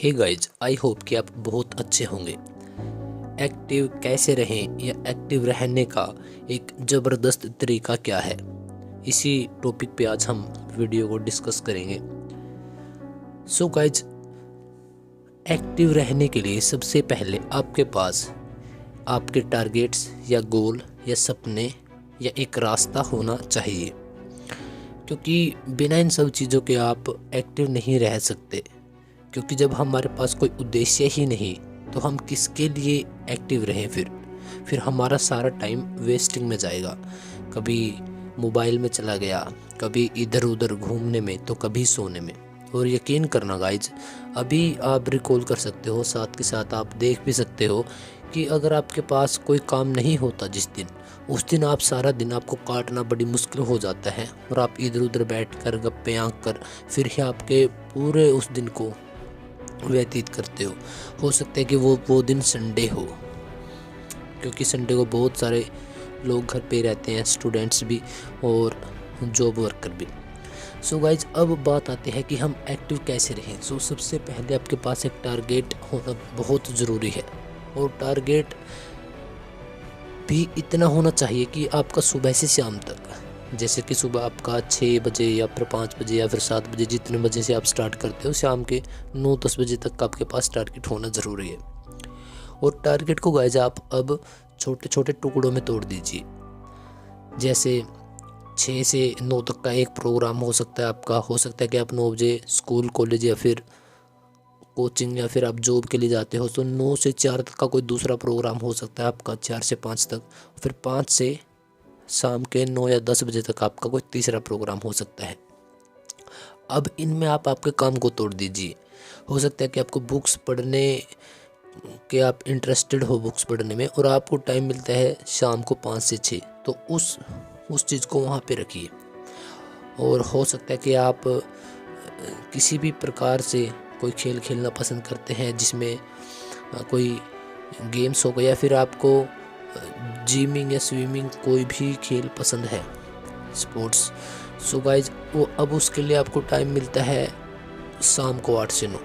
Hey guys, I hope कि आप बहुत अच्छे होंगे। एक्टिव कैसे रहें या एक्टिव रहने का एक ज़बरदस्त तरीका क्या है, इसी टॉपिक पे आज हम वीडियो को डिस्कस करेंगे। सो गाइज, एक्टिव रहने के लिए सबसे पहले आपके पास आपके टारगेट्स या गोल या सपने या एक रास्ता होना चाहिए, क्योंकि बिना इन सब चीज़ों के आप एक्टिव नहीं रह सकते। क्योंकि जब हमारे पास कोई उद्देश्य ही नहीं तो हम किसके लिए एक्टिव रहें। फिर हमारा सारा टाइम वेस्टिंग में जाएगा। कभी मोबाइल में चला गया, कभी इधर उधर घूमने में, तो कभी सोने में। और यकीन करना गाइज, अभी आप रिकॉल कर सकते हो, साथ के साथ आप देख भी सकते हो कि अगर आपके पास कोई काम नहीं होता जिस दिन, उस दिन आप सारा दिन आपको काटना बड़ी मुश्किल हो जाता है और आप इधर उधर बैठ कर गप्पे आँख कर फिर ही आपके पूरे उस दिन को व्यतीत करते हो सकता है कि वो दिन संडे हो, क्योंकि संडे को बहुत सारे लोग घर पे रहते हैं, स्टूडेंट्स भी और जॉब वर्कर भी। सो गाइज, अब बात आती है कि हम एक्टिव कैसे रहें। सो सबसे पहले आपके पास एक टारगेट होना बहुत ज़रूरी है, और टारगेट भी इतना होना चाहिए कि आपका सुबह से शाम तक, जैसे कि सुबह आपका 6 बजे या फिर 5 बजे या फिर 7 बजे, जितने बजे से आप स्टार्ट करते हो, शाम के 9-10 बजे तक का आपके पास टारगेट होना ज़रूरी है। और टारगेट को गाइज आप अब छोटे छोटे टुकड़ों में तोड़ दीजिए। जैसे 6 से 9 तक का एक प्रोग्राम हो सकता है आपका। हो सकता है कि आप 9 बजे स्कूल, कॉलेज या फिर कोचिंग या फिर आप जॉब के लिए जाते हो, तो 9 से 4 तक का कोई दूसरा प्रोग्राम हो सकता है आपका, 4 से 5 तक। फिर 5 से शाम के 9 या 10 बजे तक आपका कोई तीसरा प्रोग्राम हो सकता है। अब इनमें आप आपके काम को तोड़ दीजिए। हो सकता है कि आपको बुक्स पढ़ने के आप इंटरेस्टेड हो, बुक्स पढ़ने में, और आपको टाइम मिलता है शाम को 5 से 6, तो उस चीज़ को वहाँ पे रखिए। और हो सकता है कि आप किसी भी प्रकार से कोई खेल खेलना पसंद करते हैं, जिसमें कोई गेम्स हो गया, या फिर आपको जिमिंग या स्विमिंग कोई भी खेल पसंद है, स्पोर्ट्स। सो गाइज, वो अब उसके लिए आपको टाइम मिलता है शाम को 8 से 9,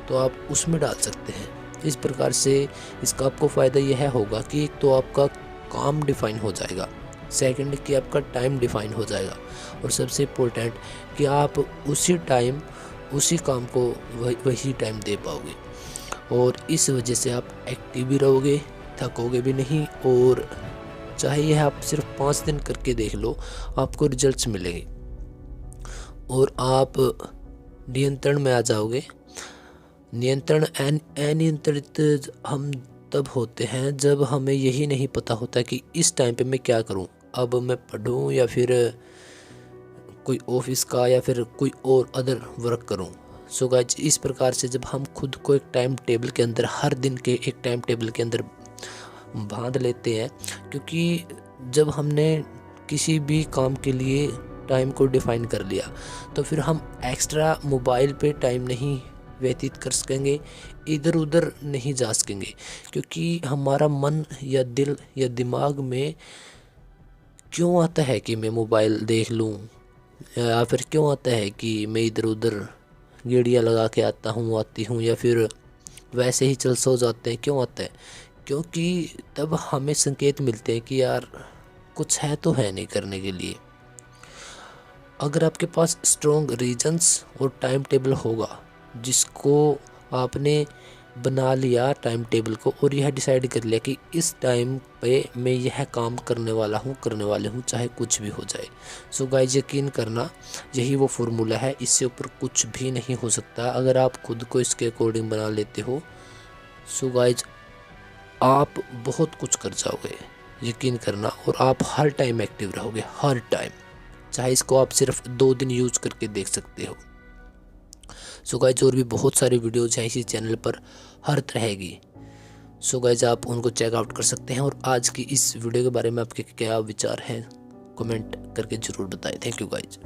तो आप उसमें डाल सकते हैं। इस प्रकार से इसका आपको फ़ायदा यह होगा कि एक तो आपका काम डिफाइन हो जाएगा, सेकंड कि आपका टाइम डिफाइन हो जाएगा, और सबसे इम्पोर्टेंट कि आप उसी टाइम उसी काम को वही टाइम दे पाओगे। और इस वजह से आप एक्टिव भी रहोगे, थकोगे भी नहीं, और चाहे यह आप सिर्फ 5 दिन करके देख लो, आपको रिजल्ट्स मिलेंगे और आप नियंत्रण में आ जाओगे। नियंत्रण अनियंत्रित हम तब होते हैं जब हमें यही नहीं पता होता कि इस टाइम पे मैं क्या करूं। अब मैं पढूं या फिर कोई ऑफिस का या फिर कोई और अदर वर्क करूं। सो गाइस, इस प्रकार से जब हम खुद को एक टाइम टेबल के अंदर, हर दिन के एक टाइम टेबल के अंदर बांध लेते हैं, क्योंकि जब हमने किसी भी काम के लिए टाइम को डिफाइन कर लिया, तो फिर हम एक्स्ट्रा मोबाइल पे टाइम नहीं व्यतीत कर सकेंगे, इधर उधर नहीं जा सकेंगे, क्योंकि हमारा मन या दिल या दिमाग में क्यों आता है कि मैं मोबाइल देख लूं, या फिर क्यों आता है कि मैं इधर उधर गेड़ियाँ लगा के आती हूँ, या फिर वैसे ही चल सो जाते हैं। क्यों आता है? क्योंकि तब हमें संकेत मिलते हैं कि यार कुछ है तो है नहीं करने के लिए। अगर आपके पास स्ट्रॉन्ग रीजंस और टाइम टेबल होगा, जिसको आपने बना लिया टाइम टेबल को, और यह डिसाइड कर लिया कि इस टाइम पे मैं यह काम करने वाले हूँ, चाहे कुछ भी हो जाए। सो गाइज, यकीन करना, यही वो फॉर्मूला है, इससे ऊपर कुछ भी नहीं हो सकता। अगर आप खुद को इसके अकॉर्डिंग बना लेते हो, सो गाइज, आप बहुत कुछ कर जाओगे, यकीन करना। और आप हर टाइम एक्टिव रहोगे, हर टाइम। चाहे इसको आप सिर्फ 2 दिन यूज करके देख सकते हो। सो गाइज, और भी बहुत सारे वीडियोज हैं इसी चैनल पर हर तरह की। सो गाइज, आप उनको चेकआउट कर सकते हैं। और आज की इस वीडियो के बारे में आपके क्या विचार हैं, कमेंट करके ज़रूर बताएं। Thank you guys.